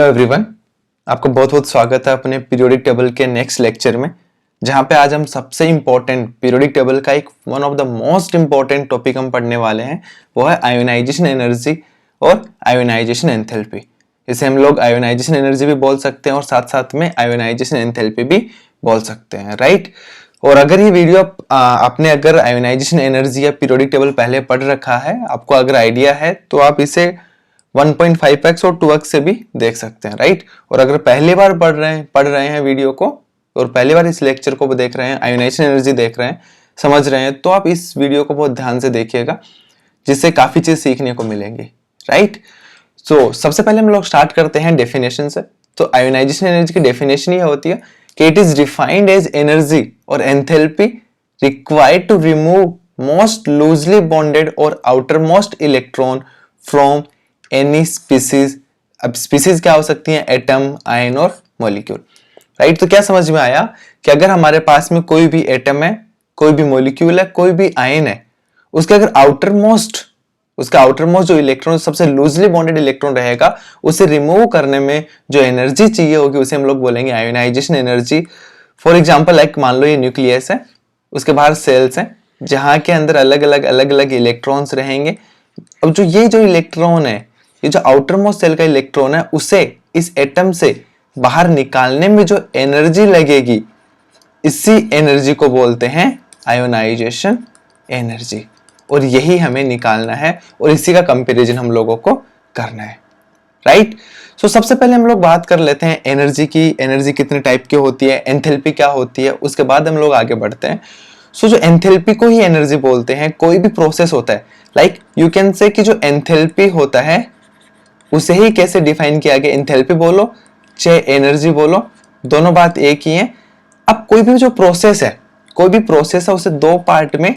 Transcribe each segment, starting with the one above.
Hello everyone, आपका बहुत बहुत स्वागत है अपने पीरियोडिक टेबल के नेक्स्ट लेक्चर में, जहां पे आज हम सबसे इम्पोर्टेंट पीरियोडिक टेबल का एक one of the most important topic हम पढ़ने वाले हैं। वो है आयोनाइजेशन एनर्जी और आयोनाइजेशन एंथैल्पी। इसे हम लोग आयोनाइजेशन एनर्जी भी बोल सकते हैं और साथ साथ में आयोनाइजेशन एंथैल्पी भी बोल सकते हैं, राइट। और अगर ये वीडियो आपने अगर आयोनाइजेशन एनर्जी या पीरियोडिक टेबल पहले पढ़ रखा है, आपको अगर आइडिया है, तो आप इसे 1.5x और 2x से भी देख सकते हैं, राइट। और अगर पहली बार पढ़ रहे हैं वीडियो को और पहली बार इस लेक्चर को देख रहे हैं, आयोनाइजेशन एनर्जी देख रहे हैं, समझ रहे हैं, तो आप इस वीडियो को बहुत ध्यान से देखिएगा, जिससे काफी चीज सीखने को मिलेंगी, राइट। सो सबसे पहले हम लोग स्टार्ट करते हैं डेफिनेशन से। तो आयोनाइजेशन एनर्जी की डेफिनेशन ये होती है कि it is defined as energy और enthalpy required to remove most loosely bonded और outer most electron from any species. अब स्पीसीज क्या हो सकती हैं? एटम, आयन और मॉलिक्यूल, राइट। तो क्या समझ में आया कि अगर हमारे पास में कोई भी एटम है, कोई भी मॉलिक्यूल है, कोई भी आयन है, उसके अगर उसका आउटर मोस्ट जो इलेक्ट्रॉन, सबसे लूजली बॉन्डेड इलेक्ट्रॉन रहेगा, उसे रिमूव करने में जो एनर्जी चाहिए होगी, उसे हम लोग बोलेंगे ionization energy. For example, like मान लो ये न्यूक्लियस है, उसके बाहर सेल्स हैं, जहां के अंदर अलग अलग इलेक्ट्रॉन्स रहेंगे। अब जो इलेक्ट्रॉन है, ये जो आउटर मोस्ट सेल का इलेक्ट्रॉन है, उसे इस एटम से बाहर निकालने में जो एनर्जी लगेगी, इसी एनर्जी को बोलते हैं आयोनाइजेशन एनर्जी। और यही हमें निकालना है और इसी का कंपैरिजन हम लोगों को करना है, राइट। सो सबसे पहले हम लोग बात कर लेते हैं एनर्जी की। एनर्जी कितने टाइप की होती है, एंथैल्पी क्या होती है, उसके बाद हम लोग आगे बढ़ते हैं। सो जो एंथैल्पी को ही एनर्जी बोलते हैं। कोई भी प्रोसेस होता है, लाइक यू कैन से कि जो एंथैल्पी होता है उसे ही कैसे डिफाइन किया गया, एंथैल्पी बोलो चाहे एनर्जी बोलो, दोनों बात एक ही है। अब कोई भी प्रोसेस है, उसे दो पार्ट में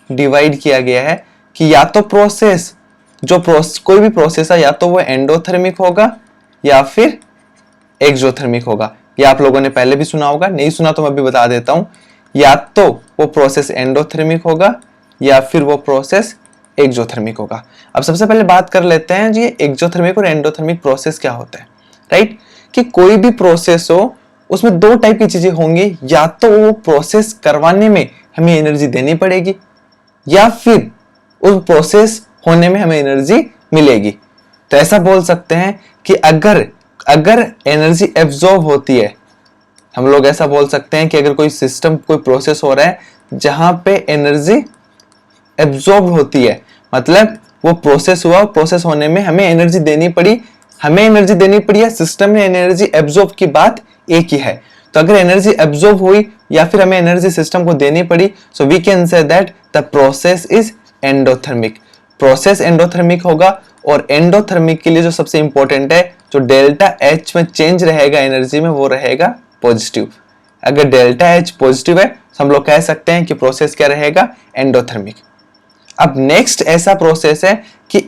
डिवाइड किया गया है कि या तो कोई भी प्रोसेस है, या तो वो एंडोथर्मिक होगा या फिर एक्सोथर्मिक होगा। या आप लोगों ने पहले भी सुना होगा, नहीं सुना तो मैं भी बता देता हूं। या तो वो प्रोसेस एंडोथर्मिक होगा या फिर वो प्रोसेस एक्सोथर्मिक होगा। अब सबसे पहले बात कर लेते हैं जी एक्सोथर्मिक और एंडोथर्मिक प्रोसेस क्या होता है, राइट। कि कोई भी प्रोसेस हो, उसमें दो टाइप की चीजें होंगी। या तो वो प्रोसेस करवाने में हमें एनर्जी देनी पड़ेगी, या फिर उस प्रोसेस होने में हमें एनर्जी मिलेगी। तो ऐसा बोल सकते हैं कि अगर एनर्जी एब्जॉर्ब होती है, हम लोग ऐसा बोल सकते हैं कि अगर कोई सिस्टम, कोई प्रोसेस हो रहा है जहां पे एनर्जी एब्जॉर्ब होती है, मतलब वो प्रोसेस हुआ, प्रोसेस होने में हमें एनर्जी देनी पड़ी या सिस्टम ने एनर्जी एब्जॉर्ब की, बात एक ही है। तो अगर एनर्जी एब्जॉर्ब हुई या फिर हमें एनर्जी सिस्टम को देनी पड़ी, so we can say that the process is endothermic. Process endothermic होगा। और एंडोथर्मिक के लिए जो सबसे इंपॉर्टेंट है, जो डेल्टा एच में चेंज रहेगा एनर्जी में, वो रहेगा पॉजिटिव। अगर डेल्टा एच पॉजिटिव है तो हम लोग कह सकते हैं कि प्रोसेस क्या रहेगा? एंडोथर्मिक। अब नेक्स्ट ऐसा प्रोसेस है कि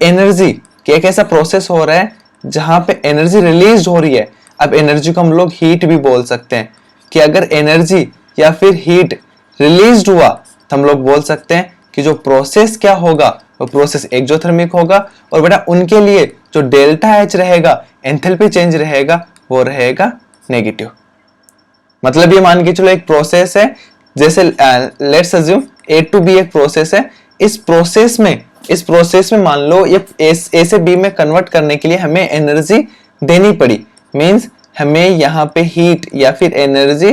एक ऐसा प्रोसेस हो रहा है जहां पे एनर्जी रिलीज हो रही है। अब एनर्जी को हम लोग हीट भी बोल सकते हैं, कि अगर एनर्जी या फिर हीट रिलीज हुआ तो हम लोग बोल सकते हैं कि जो प्रोसेस क्या होगा, वो प्रोसेस एक्सोथर्मिक होगा। और बेटा उनके लिए जो डेल्टा एच रहेगा, एंथैल्पी चेंज रहेगा, वो रहेगा नेगेटिव। मतलब ये मान के चलो एक प्रोसेस है, जैसे let's assume A to B एक प्रोसेस है। इस प्रोसेस में मान लो ये ए से बी में कन्वर्ट करने के लिए हमें एनर्जी देनी पड़ी, मींस हमें यहाँ पे हीट या फिर एनर्जी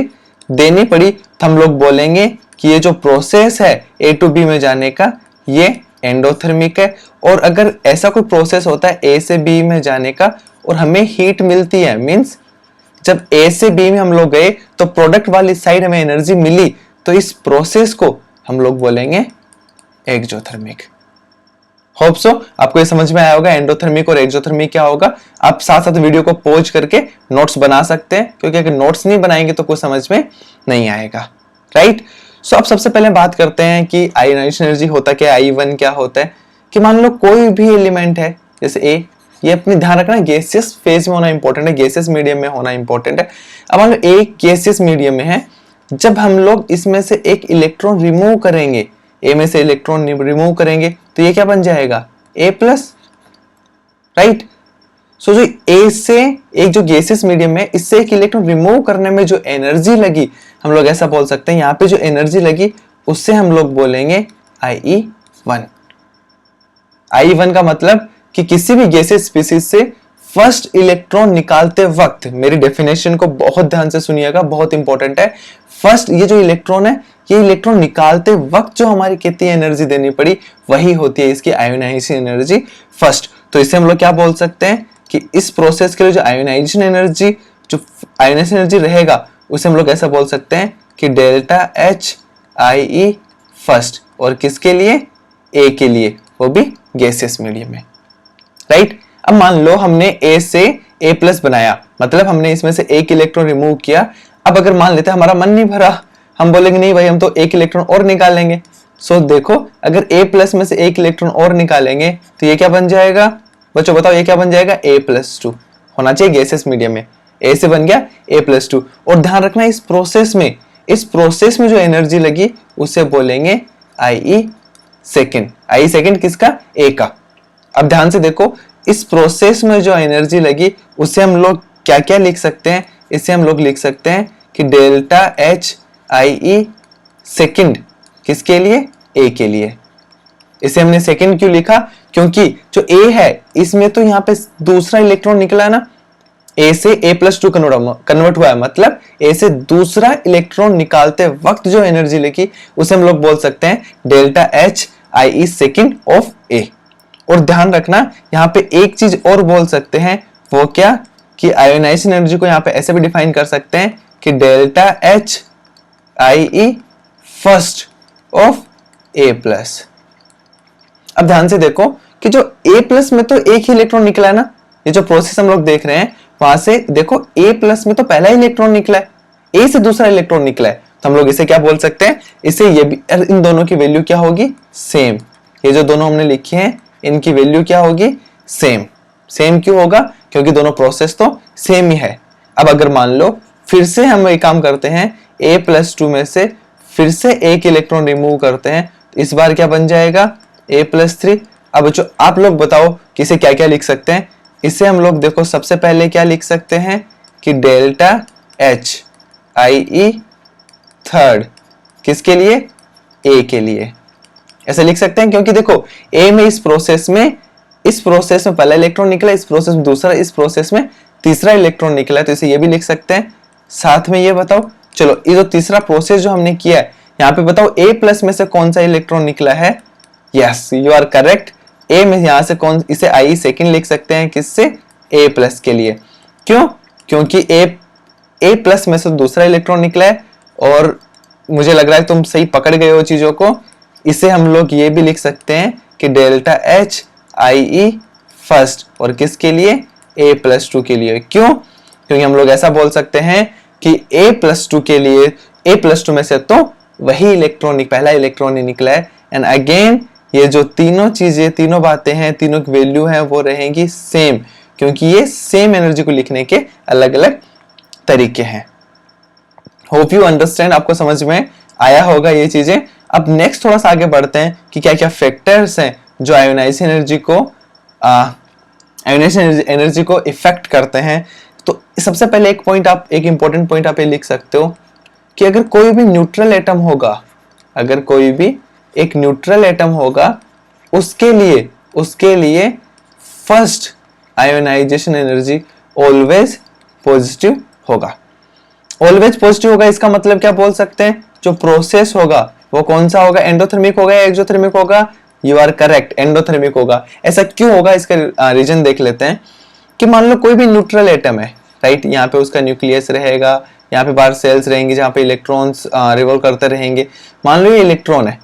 देनी पड़ी, तो हम लोग बोलेंगे कि ये जो प्रोसेस है ए टू बी में जाने का, ये एंडोथर्मिक है। और अगर ऐसा कोई प्रोसेस होता है ए से बी में जाने का और हमें हीट मिलती है, मींस जब ए से बी में हम लोग गए तो प्रोडक्ट वाली साइड हमें एनर्जी मिली, तो इस प्रोसेस को हम लोग बोलेंगे एक्सोथर्मिक। होप सो आपको ये समझ में आया होगा एंडोथर्मिक और एक्सोथर्मिक क्या होगा। आप साथ साथ वीडियो को पॉज करके नोट्स बना सकते हैं, क्योंकि अगर नोट्स नहीं बनाएंगे तो कुछ समझ में नहीं आएगा, राइट। सो अब सबसे पहले बात करते हैं कि आयोनाइजेशन एनर्जी होता क्या है, I1 क्या होता है। कि मान लो कोई भी एलिमेंट है, जैसे ए, ये अपनी ध्यान रखना गैसियस फेज में होना इंपॉर्टेंट है, गैसियस मीडियम में होना इंपॉर्टेंट है। अब मान लो एक गैसियस मीडियम में है, जब हम लोग इसमें से एक इलेक्ट्रॉन रिमूव करेंगे, ए में से इलेक्ट्रॉन रिमूव करेंगे, तो ये क्या बन जाएगा? A plus, right. सो जो ए से एक जो गैसियस मीडियम है, इससे एक इलेक्ट्रॉन रिमूव करने में जो एनर्जी लगी, हम लोग ऐसा बोल सकते हैं, यहाँ पे जो एनर्जी लगी उससे हम लोग बोलेंगे IE1। IE1 का मतलब कि किसी भी गैसियस स्पीसीज से फर्स्ट इलेक्ट्रॉन निकालते वक्त, मेरी डेफिनेशन को बहुत ध्यान से सुनिएगा, बहुत इंपॉर्टेंट है। फर्स्ट ये जो इलेक्ट्रॉन है, ये इलेक्ट्रॉन निकालते वक्त जो हमारी कितनी एनर्जी देनी पड़ी, वही होती है इसकी आयोनाइजेशन एनर्जी फर्स्ट। तो इसे हम लोग क्या बोल सकते हैं कि इस प्रोसेस के लिए जो आयोनाइजेशन एनर्जी, जो आयोनाइजेशन एनर्जी रहेगा, उसे हम लोग ऐसा बोल सकते हैं कि डेल्टा एच IE फर्स्ट। और किसके लिए? ए के लिए, वो भी गैसियस मीडियम में, राइट। अब मान लो हमने ए से ए प्लस बनाया, मतलब हमने इसमें से एक इलेक्ट्रॉन रिमूव किया। अब अगर मान लेते हैं हमारा मन नहीं भरा, हम बोलेंगे नहीं भाई हम तो एक इलेक्ट्रॉन और निकालेंगे। सो देखो, अगर ए प्लस में से एक इलेक्ट्रॉन और निकालेंगे तो ये क्या बन जाएगा बच्चों, बताओ ये क्या बन जाएगा? A+2 होना चाहिए गैसियस मीडियम में। ए से बन गया A+2। और ध्यान रखना इस प्रोसेस में जो एनर्जी लगी उसे बोलेंगे IE सेकेंड। IE सेकेंड किसका? ए का। अब ध्यान से देखो, इस प्रोसेस में जो एनर्जी लगी उसे हम लोग क्या क्या लिख सकते हैं? इसे हम लोग लिख सकते हैं कि डेल्टा एच IE सेकेंड किसके लिए? ए के लिए। इसे हमने सेकेंड क्यों लिखा? क्योंकि जो ए है इसमें तो यहाँ पे दूसरा इलेक्ट्रॉन निकला ना, ए से A+2 कन्वर्ट हुआ है, मतलब ए से दूसरा इलेक्ट्रॉन निकालते वक्त जो एनर्जी लगी उसे हम लोग बोल सकते हैं delta H IE second of A. और ध्यान रखना यहाँ पे एक चीज और बोल सकते हैं, वो क्या कि आयोनाइजेशन एनर्जी को यहाँ पे ऐसे भी डिफाइन कर सकते हैं कि delta H IE first of A+। अब ध्यान से देखो कि जो A+ में तो एक ही इलेक्ट्रॉन निकला है ना, ये जो प्रोसेस हम लोग देख रहे हैं वहां से देखो A+ में तो पहला इलेक्ट्रॉन निकला है, ए से दूसरा इलेक्ट्रॉन निकला है, तो हम लोग इसे क्या बोल सकते हैं? इसे ये भी, इन दोनों की वैल्यू क्या होगी? सेम। ये जो दोनों हमने लिखे हैं इनकी वैल्यू क्या होगी? सेम। सेम क्यों होगा? क्योंकि दोनों प्रोसेस तो सेम ही है। अब अगर मान लो फिर से हम एक काम करते हैं, A+2 में से फिर से एक इलेक्ट्रॉन रिमूव करते हैं, तो इस बार क्या बन जाएगा? A+3। अब बच्चों आप लोग बताओ कि इसे क्या क्या लिख सकते हैं? इसे हम लोग देखो सबसे पहले क्या लिख सकते हैं कि डेल्टा एच IE थर्ड किसके लिए? ए के लिए। ऐसे लिख सकते हैं क्योंकि देखो ए में इस प्रोसेस में पहला इलेक्ट्रॉन निकला, इस प्रोसेस में दूसरा, इस प्रोसेस में तीसरा इलेक्ट्रॉन निकला है, तो इसे ये भी लिख सकते हैं। साथ में ये बताओ, चलो ये जो तीसरा प्रोसेस जो हमने किया है यहाँ पे बताओ A+ में से कौन सा इलेक्ट्रॉन निकला है? Yes, you are correct. A में यहां से कौन, इसे IE सेकेंड लिख सकते हैं, किससे? A+ के लिए। क्यों? क्योंकि A+ में से दूसरा इलेक्ट्रॉन निकला है, और मुझे लग रहा है तुम सही पकड़ गए हो चीजों को। इसे हम लोग ये भी लिख सकते हैं कि डेल्टा एच IE फर्स्ट, और किसके लिए? A+2 के लिए। क्यों? क्योंकि हम लोग ऐसा बोल सकते हैं कि A+2 के लिए, A+2 में से तो वही इलेक्ट्रॉन, पहला इलेक्ट्रॉन ही निकला है। एंड अगेन ये जो तीनों चीजें, तीनों बातें हैं, तीनों की वैल्यू है वो रहेंगी सेम, क्योंकि ये सेम एनर्जी को लिखने के अलग अलग तरीके हैं। होप यू अंडरस्टैंड, आपको समझ में आया होगा ये चीजें। अब नेक्स्ट थोड़ा सा आगे बढ़ते हैं कि क्या क्या फैक्टर्स हैं जो आयोनाइजेशन एनर्जी को इफेक्ट करते हैं। तो सबसे पहले एक इंपॉर्टेंट पॉइंट आप ये लिख सकते हो कि अगर कोई भी न्यूट्रल एटम होगा, अगर कोई भी एक न्यूट्रल एटम होगा, उसके लिए first ionization energy always positive होगा। ऑलवेज पॉजिटिव होगा, इसका मतलब क्या बोल सकते हैं? जो प्रोसेस होगा वो कौन सा होगा? एंडोथर्मिक होगा या एक्सोथर्मिक होगा? यू आर करेक्ट, एंडोथर्मिक होगा। ऐसा क्यों होगा? इसका रीजन देख लेते हैं कि मान लो कोई भी न्यूट्रल एटम है, राइट, यहाँ पे उसका न्यूक्लियस रहेगा, यहाँ पे बाहर सेल्स रहेंगे जहाँ पे इलेक्ट्रॉन्स रिवॉल्व करते रहेंगे। मान लो ये इलेक्ट्रॉन है,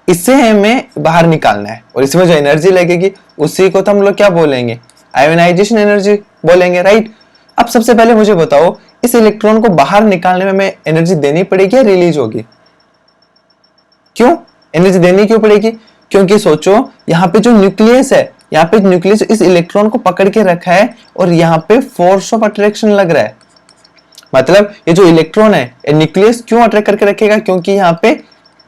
इसे हमें बाहर निकालना है, और इसमें जो एनर्जी लगेगी उसी को तो हम लोग क्या बोलेंगे? आयोनाइजेशन एनर्जी बोलेंगे, राइट। अब सबसे पहले मुझे बताओ, इस इलेक्ट्रॉन को बाहर निकालने में हमें एनर्जी देनी पड़ेगी या रिलीज होगी? क्यों एनर्जी देनी क्यों पड़ेगी? क्योंकि सोचो यहाँ पे जो न्यूक्लियस है, यहाँ पे न्यूक्लियस इस इलेक्ट्रॉन को पकड़ के रखा है, और यहाँ पे फोर्स ऑफ अट्रैक्शन लग रहा है। मतलब ये जो इलेक्ट्रॉन है, न्यूक्लियस क्यों अट्रैक्ट करके रखेगा? क्योंकि यहाँ पे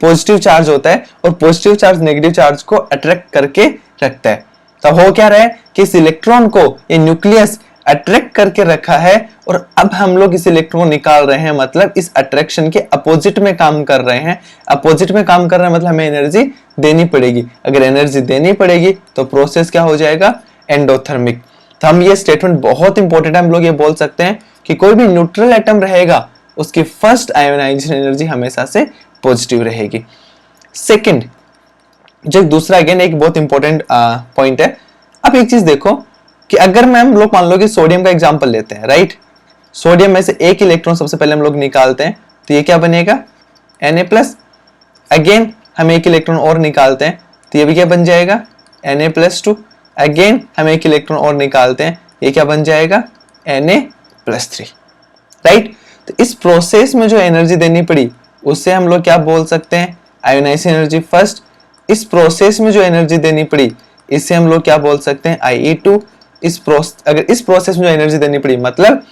पॉजिटिव चार्ज होता है, और पॉजिटिव चार्ज नेगेटिव चार्ज को अट्रैक्ट करके रखता है। तो हो क्या रहा है कि इस इलेक्ट्रॉन को ये न्यूक्लियस अट्रैक्ट करके रखा है और अब हम लोग इस इलेक्ट्रॉन निकाल रहे हैं, मतलब इस अट्रैक्शन के अपोजिट में काम कर रहे हैं। अपोजिट में काम कर रहे हैं मतलब हमें एनर्जी देनी पड़ेगी। अगर एनर्जी देनी पड़ेगी तो प्रोसेस क्या हो जाएगा, एंडोथर्मिक। तो हम ये स्टेटमेंट बहुत इंपॉर्टेंट है, हम लोग ये बोल सकते हैं कि कोई भी न्यूट्रल एटम रहेगा उसकी फर्स्ट आयोनाइजेशन एनर्जी हमेशा से पॉजिटिव रहेगी। सेकंड, जो दूसरा अगेन एक बहुत इंपॉर्टेंट पॉइंट है। अब एक चीज देखो कि अगर मैं हम लोग मान लो कि सोडियम का एग्जांपल लेते हैं, राइट। सोडियम में से एक इलेक्ट्रॉन सबसे पहले हम लोग निकालते हैं तो ये क्या बनेगा, Na+। अगेन हम एक इलेक्ट्रॉन और निकालते हैं तो ये भी क्या बन जाएगा, Na+2। अगेन हम एक इलेक्ट्रॉन और निकालते हैं, ये क्या बन जाएगा, Na+3, राइट। तो इस प्रोसेस में जो एनर्जी देनी पड़ी उससे हम लोग क्या बोल सकते हैं, आयोनाइजेशन एनर्जी फर्स्ट। इस प्रोसेस में जो एनर्जी देनी पड़ी इससे हम लोग क्या बोल सकते हैं, IE2। अगर इस प्रोसेस में जो एनर्जी देनी पड़ी मतलब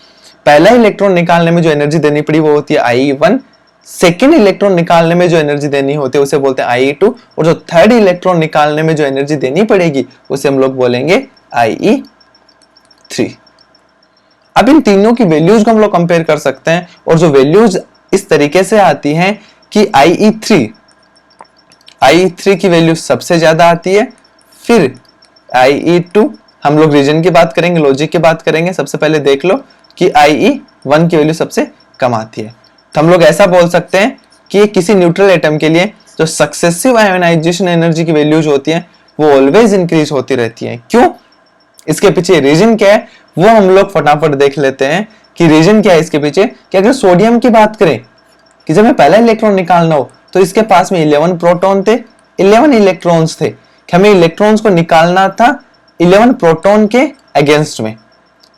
पहला इलेक्ट्रॉन निकालने में जो एनर्जी देनी पड़ी वो होती है IE1। सेकेंड इलेक्ट्रॉन निकालने में जो एनर्जी देनी होती है उसे बोलते हैं IE2। और जो थर्ड इलेक्ट्रॉन निकालने में जो एनर्जी देनी पड़ेगी उसे हम लोग बोलेंगे IE3। अब इन तीनों की वैल्यूज को हम लोग कंपेयर कर सकते हैं और जो वैल्यूज इस तरीके से आती हैं कि IE3 की वैल्यू सबसे ज्यादा आती है, फिर IE2। हम लोग रीजन की बात करेंगे, लॉजिक की बात करेंगे। सबसे पहले देख लो कि IE1 की वैल्यू सबसे कम आती है। तो हम लोग ऐसा बोल सकते हैं कि किसी न्यूट्रल एटम के लिए जो सक्सेसिव आयोनाइजेशन एनर्जी की वैल्यूज होती हैं वो ऑलवेज इंक्रीज होती रहती हैं। क्यों, इसके पीछे रीजन क्या है वो हम लोग फटाफट देख लेते हैं कि रीजन क्या है इसके पीछे। कि अगर सोडियम की बात करें कि जब मैं पहला इलेक्ट्रॉन निकालना हो तो इसके पास में 11 प्रोटॉन थे, 11 इलेक्ट्रॉन्स थे। हमें इलेक्ट्रॉन्स को निकालना था 11 प्रोटॉन के अगेंस्ट में।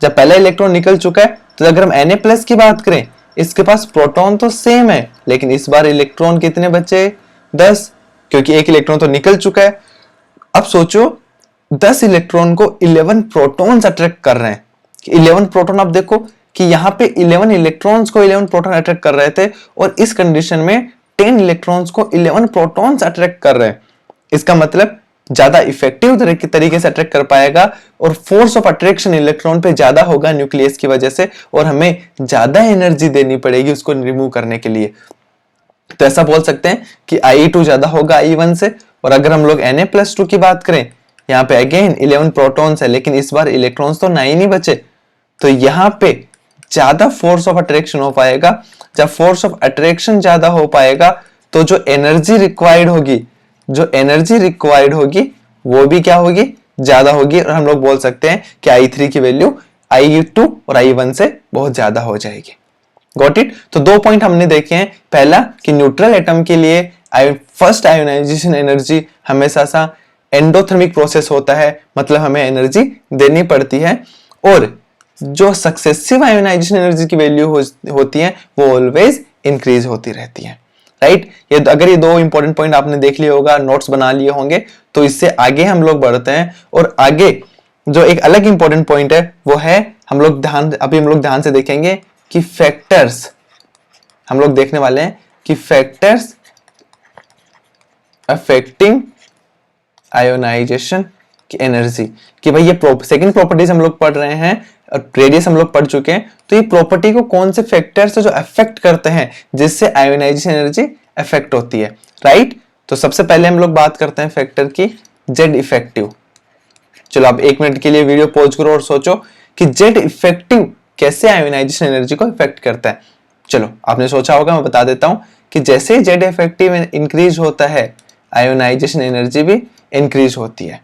जब पहला इलेक्ट्रॉन निकल चुका है तो अगर हम Na+ की बात करें, इसके पास प्रोटॉन तो सेम है लेकिन इस बार इलेक्ट्रॉन कितने बचे, 10, क्योंकि एक इलेक्ट्रॉन तो निकल चुका है। अब सोचो 10 इलेक्ट्रॉन को 11 प्रोटॉन्स अट्रैक्ट कर रहे हैं। 11 प्रोटॉन, आप देखो कि यहाँ पे 11 इलेक्ट्रॉन्स को 11 प्रोटॉन अट्रैक्ट कर रहे थे और इस कंडीशन में 10 इलेक्ट्रॉन्स को 11 प्रोटॉन्स अट्रैक्ट कर रहे हैं। इसका मतलब ज्यादा इफेक्टिव तरीके से अट्रैक्ट कर पाएगा और फोर्स ऑफ अट्रैक्शन इलेक्ट्रॉन पे ज्यादा होगा न्यूक्लियस की वजह से, और हमें ज्यादा एनर्जी देनी पड़ेगी उसको रिमूव करने के लिए। तो ऐसा बोल सकते हैं कि IE2 ज्यादा होगा IE1 से। और अगर हम लोग Na+2 की बात करें, यहाँ पे अगेन 11 प्रोटॉन्स है लेकिन इस बार इलेक्ट्रॉन्स तो 9 ही बचे, तो यहाँ पे ज्यादा फोर्स ऑफ अट्रैक्शन हो पाएगा। जब फोर्स ऑफ अट्रैक्शन ज्यादा हो पाएगा तो जो एनर्जी रिक्वायर्ड होगी वो भी क्या होगी, ज्यादा होगी। और हम लोग बोल सकते हैं कि I3 की वैल्यू IE2 और IE1 से बहुत ज्यादा हो जाएगी। Got it. तो 2 पॉइंट हमने देखे हैं। पहला कि न्यूट्रल एटम के लिए फर्स्ट आयोनाइजेशन एनर्जी हमेशा सा एंडोथर्मिक प्रोसेस होता है, मतलब हमें एनर्जी देनी पड़ती है। और जो सक्सेसिव आयोनाइजेशन एनर्जी की वैल्यू होती है वो ऑलवेज इंक्रीज होती रहती है, राइट। ये अगर ये 2 इंपॉर्टेंट पॉइंट आपने देख लिया होगा, नोट्स बना लिए होंगे, तो इससे आगे हम लोग बढ़ते हैं। और आगे जो एक अलग इंपॉर्टेंट पॉइंट है वो है हम लोग ध्यान से देखेंगे कि फैक्टर्स, हम लोग देखने वाले हैं कि फैक्टर्स अफेक्टिंग आयोनाइजेशन की एनर्जी। कि भाई ये सेकंड प्रॉपर्टीज हम लोग पढ़ रहे हैं, रेडियस हम लोग पढ़ चुके हैं, तो ये प्रॉपर्टी को कौन से फैक्टर्स जो अफेक्ट करते हैं जिससे आयोनाइजेशन एनर्जी अफेक्ट होती है, राइट। तो सबसे पहले हम लोग बात करते हैं फैक्टर की, जेड इफेक्टिव। चलो आप 1 मिनट के लिए वीडियो पॉज करो और सोचो कि जेड इफेक्टिव कैसे आयोनाइजेशन एनर्जी को इफेक्ट करता है। चलो आपने सोचा होगा, मैं बता देता हूं कि जैसे जेड इफेक्टिव इंक्रीज होता है आयोनाइजेशन एनर्जी भी इंक्रीज होती है।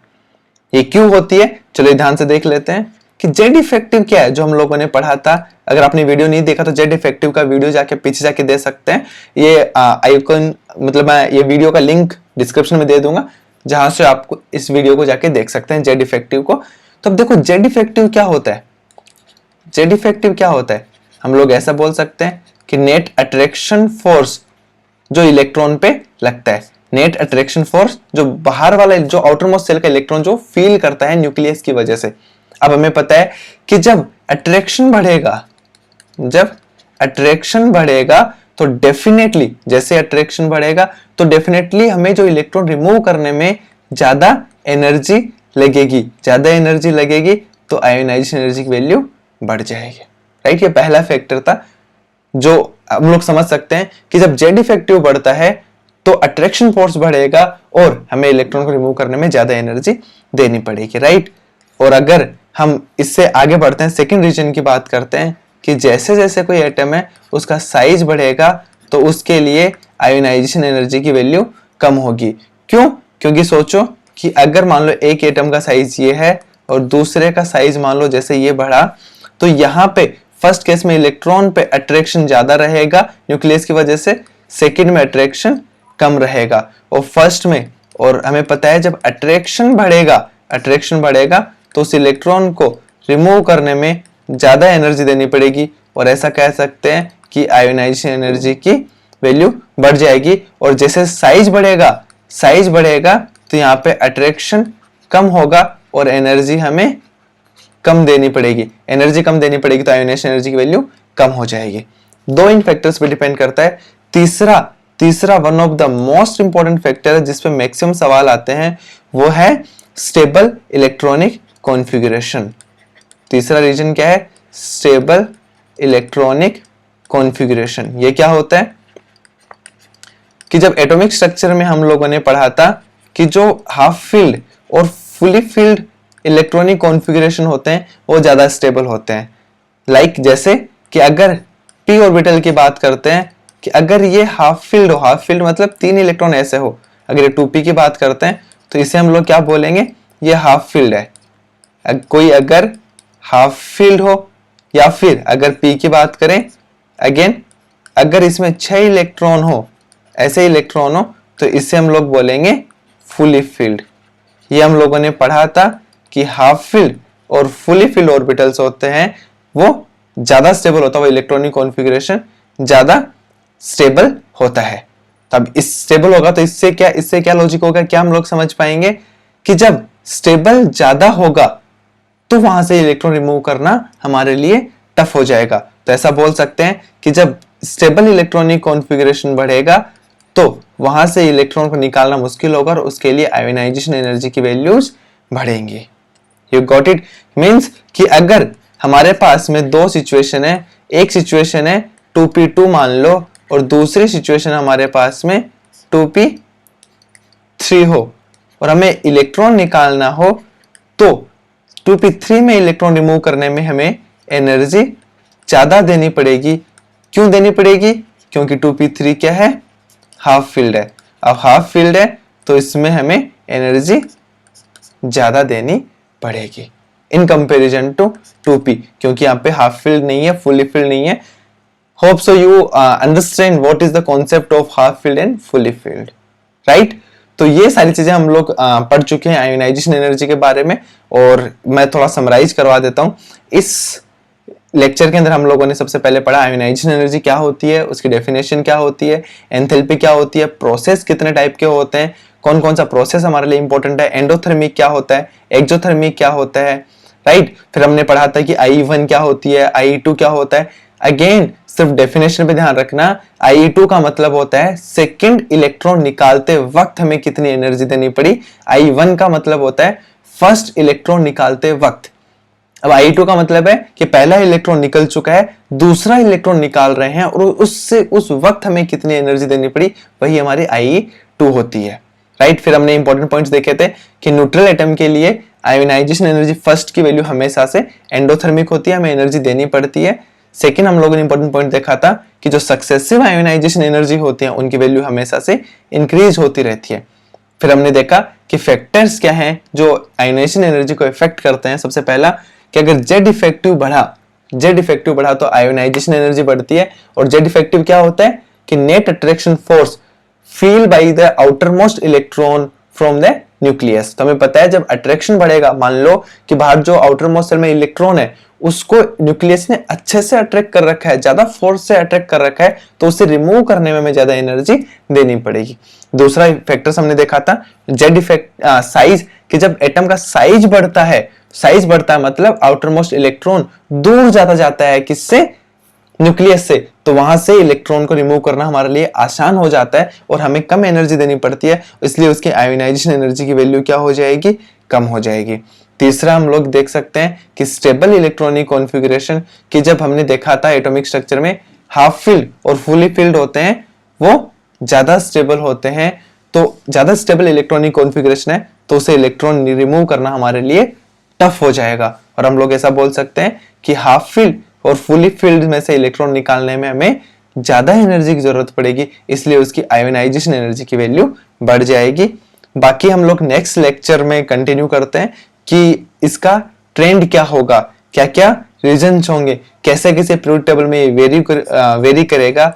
ये क्यों होती है, चलो ध्यान से देख लेते हैं कि जेड इफेक्टिव क्या है जो हम लोगों ने पढ़ा था। अगर आपने वीडियो नहीं देखा तो जेड इफेक्टिव का वीडियो जाके पीछे जाके दे सकते हैं। ये आइकन, मतलब मैं ये वीडियो का लिंक डिस्क्रिप्शन में दे दूंगा जहां से आपको इस वीडियो को जाके देख सकते हैं जेड इफेक्टिव को। तो अब देखो जेड इफेक्टिव क्या होता है। जेड इफेक्टिव क्या होता है, हम लोग ऐसा बोल सकते हैं कि नेट अट्रैक्शन फोर्स जो इलेक्ट्रॉन पे लगता है, नेट अट्रैक्शन फोर्स जो बाहर वाला, जो आउटर मोस्ट सेल का इलेक्ट्रॉन जो फील करता है न्यूक्लियस की वजह से। अब हमें पता है कि जब अट्रैक्शन बढ़ेगा तो डेफिनेटली, जैसे अट्रैक्शन बढ़ेगा तो डेफिनेटली हमें जो इलेक्ट्रॉन रिमूव करने में ज्यादा एनर्जी लगेगी, ज्यादा एनर्जी लगेगी तो आयोनाइजेशन एनर्जी की वैल्यू बढ़ जाएगी, राइट। ये पहला फैक्टर था जो हम लोग समझ सकते हैं कि जब जेड इफेक्टिव बढ़ता है तो अट्रैक्शन फोर्स बढ़ेगा और हमें इलेक्ट्रॉन को रिमूव करने में ज्यादा एनर्जी देनी पड़ेगी, राइट। और अगर हम इससे आगे बढ़ते हैं, सेकंड रीजन की बात करते हैं कि जैसे जैसे कोई एटम है उसका साइज बढ़ेगा तो उसके लिए आयोनाइजेशन एनर्जी की वैल्यू कम होगी। क्यों? क्योंकि सोचो कि अगर मान लो एक एटम का साइज ये है और दूसरे का साइज मान लो जैसे ये बढ़ा, तो यहाँ पे फर्स्ट केस में इलेक्ट्रॉन पे अट्रैक्शन ज्यादा रहेगा न्यूक्लियस की वजह से, सेकंड में अट्रैक्शन कम रहेगा। और फर्स्ट में, और हमें पता है जब अट्रैक्शन बढ़ेगा तो उस इलेक्ट्रॉन को रिमूव करने में ज्यादा एनर्जी देनी पड़ेगी, और ऐसा कह सकते हैं कि आयोनाइजेशन एनर्जी की वैल्यू बढ़ जाएगी। और जैसे साइज बढ़ेगा तो यहाँ पे अट्रैक्शन कम होगा और एनर्जी हमें कम देनी पड़ेगी, तो आयोनाइजेशन एनर्जी की वैल्यू कम हो जाएगी। दो इन फैक्टर्स पे डिपेंड करता है। तीसरा one of the most important factor है जिस पे मैक्सिमम सवाल आते हैं, वो है स्टेबल इलेक्ट्रॉनिक कॉन्फ़िगरेशन। तीसरा रीजन क्या है? Stable electronic configuration. ये क्या होता है कि जब एटॉमिक स्ट्रक्चर में हम लोगों ने पढ़ा था कि जो हाफ फील्ड और फुली फील्ड इलेक्ट्रॉनिक कॉन्फ़िगरेशन होते हैं वो ज्यादा स्टेबल होते हैं। लाइक जैसे कि अगर p ऑर्बिटल की बात करते हैं कि अगर ये हाफ फील्ड मतलब 3 इलेक्ट्रॉन ऐसे हो, अगर ये 2p की बात करते हैं तो इसे हम लोग क्या बोलेंगे? ये हाफ फील्ड है। कोई अगर हाफ फील्ड हो, या फिर अगर p की बात करें अगेन, अगर इसमें 6 इलेक्ट्रॉन हो, ऐसे इलेक्ट्रॉन हो, तो इसे हम लोग बोलेंगे फुली फील्ड। ये हम लोगों ने पढ़ा था कि हाफ फील्ड और फुली फील्ड ऑर्बिटल्स होते हैं वो ज्यादा स्टेबल होता है, वो इलेक्ट्रॉनिक कॉन्फ़िगरेशन ज्यादा स्टेबल होता है। तब इस स्टेबल होगा तो इससे क्या लॉजिक होगा, क्या हम लोग समझ पाएंगे कि जब स्टेबल ज्यादा होगा तो वहां से इलेक्ट्रॉन रिमूव करना हमारे लिए टफ हो जाएगा। तो ऐसा बोल सकते हैं कि जब स्टेबल इलेक्ट्रॉनिक कॉन्फ़िगरेशन बढ़ेगा तो वहां से इलेक्ट्रॉन को निकालना मुश्किल होगा और उसके लिए आयोनाइजेशन एनर्जी की वैल्यूज बढ़ेंगी। You got it? मींस कि अगर हमारे पास में दो सिचुएशन है, एक सिचुएशन है 2p2 मान लो और दूसरी सिचुएशन हमारे पास में 2p3 हो, और हमें इलेक्ट्रॉन निकालना हो तो 2p3 में इलेक्ट्रॉन रिमूव करने में हमें एनर्जी ज्यादा देनी पड़ेगी। क्यों देनी पड़ेगी? क्योंकि 2p3 क्या है? हाफ फील्ड है। अब हाफ फील्ड है तो इसमें हमें एनर्जी ज्यादा देनी पड़ेगी इन कंपैरिजन टू 2p, क्योंकि यहाँ पे हाफ फील्ड नहीं है, फुली फील्ड नहीं है। Hope so you understand what is the concept of half field and fully field, right. तो ये सारी चीजें हम लोग पढ़ चुके हैं आयोनाइजेशन एनर्जी के बारे में, और मैं थोड़ा समराइज करवा देता हूँ। इस लेक्चर के अंदर हम लोगों ने सबसे पहले पढ़ा आयोनाइजेशन एनर्जी क्या होती है, उसकी डेफिनेशन क्या होती है, एंथैल्पी क्या होती है, प्रोसेस कितने टाइप के होते हैं, कौन कौन सा प्रोसेस हमारे लिए इंपॉर्टेंट है, एंडोथर्मिक क्या होता है, एक्सोथर्मिक क्या होता है, राइट। फिर हमने पढ़ा था कि IE1 क्या होती है, IE2 क्या होता है। अगेन सिर्फ डेफिनेशन पे ध्यान रखना, IE2 का मतलब होता है सेकंड इलेक्ट्रॉन निकालते वक्त हमें कितनी एनर्जी देनी पड़ी। IE1 का मतलब होता है फर्स्ट इलेक्ट्रॉन निकालते वक्त। अब IE2 का मतलब है कि पहला इलेक्ट्रॉन निकल चुका है, दूसरा इलेक्ट्रॉन निकाल रहे हैं, और उससे उस वक्त हमें कितनी एनर्जी देनी पड़ी, वही हमारी IE2 होती है, राइट। फिर हमने इंपॉर्टेंट पॉइंट्स देखे थे कि न्यूट्रल एटम के लिए आयोनाइजेशन एनर्जी फर्स्ट की वैल्यू हमेशा से एंडोथर्मिक होती है, हमें एनर्जी देनी पड़ती है। सेकंड हम लोगों ने इंपॉर्टेंट पॉइंट देखा था कि जो सक्सेसिव आयोनाइजेशन एनर्जी होती है उनकी वैल्यू हमेशा से इंक्रीज होती रहती है। फिर हमने देखा कि फैक्टर्स क्या हैं जो आयोनाइजेशन एनर्जी को इफेक्ट करते हैं। सबसे पहला कि अगर जेड इफेक्टिव बढ़ा तो आयोनाइजेशन एनर्जी बढ़ती है। और जेड इफेक्टिव क्या होता है कि net attraction force feel by the outer most electron from the nucleus. तो हमें पता है जब अट्रैक्शन बढ़ेगा, मान लो कि बाहर जो आउटर मोस्ट सेल में इलेक्ट्रॉन है उसको न्यूक्लियस ने अच्छे से अट्रैक्ट कर रखा है, ज्यादा फोर्स से अट्रैक्ट कर रखा है, तो उसे रिमूव करने में हमें ज्यादा एनर्जी देनी पड़ेगी। दूसरा फैक्टर्स हमने देखा था जेड इफेक्ट साइज, कि जब एटम का साइज बढ़ता है मतलब आउटर मोस्ट इलेक्ट्रॉन दूर जाता है किससे? न्यूक्लियस से, तो वहां से इलेक्ट्रॉन को रिमूव करना हमारे लिए आसान हो जाता है और हमें कम एनर्जी देनी पड़ती है, इसलिए उसकी आयोनाइजेशन एनर्जी की वैल्यू क्या हो जाएगी? कम हो जाएगी। तीसरा हम लोग देख सकते हैं कि स्टेबल इलेक्ट्रॉनिक कॉन्फ़िगरेशन, कि जब हमने देखा था एटॉमिक स्ट्रक्चर में हाफ फिल्ड और फुली फिल्ड होते हैं, वो ज्यादा स्टेबल होते हैं। तो ज्यादा स्टेबल इलेक्ट्रॉनिक कॉन्फ़िगरेशन है तो उसे इलेक्ट्रॉन रिमूव करना हमारे लिए टफ हो जाएगा, और हम लोग ऐसा बोल सकते हैं कि हाफ फील्ड और फुली फील्ड में से इलेक्ट्रॉन निकालने में हमें ज्यादा एनर्जी की जरूरत पड़ेगी, इसलिए उसकी आयोनाइजेशन एनर्जी की वैल्यू बढ़ जाएगी। बाकी हम लोग नेक्स्ट लेक्चर में कंटिन्यू करते हैं कि इसका ट्रेंड क्या होगा, क्या क्या रीजंस होंगे, कैसे कैसे पीरियोडिक टेबल में वेरी करेगा।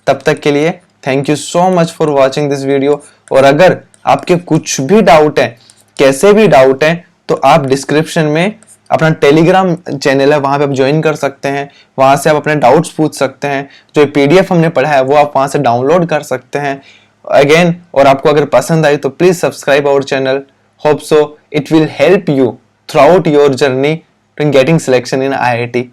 तब तक के लिए thank you so much for watching this video. और अगर आपके कुछ भी डाउट है, कैसे भी डाउट है, तो आप डिस्क्रिप्शन में अपना टेलीग्राम चैनल है, वहां पे आप ज्वाइन कर सकते हैं। वहां से आप अपने डाउट्स पूछ सकते हैं। जो पीडीएफ हमने पढ़ा है वो आप वहां से डाउनलोड कर सकते हैं अगेन। और आपको अगर पसंद आई तो please subscribe our channel. Hope so it will help you throughout your journey in getting selection in IIT।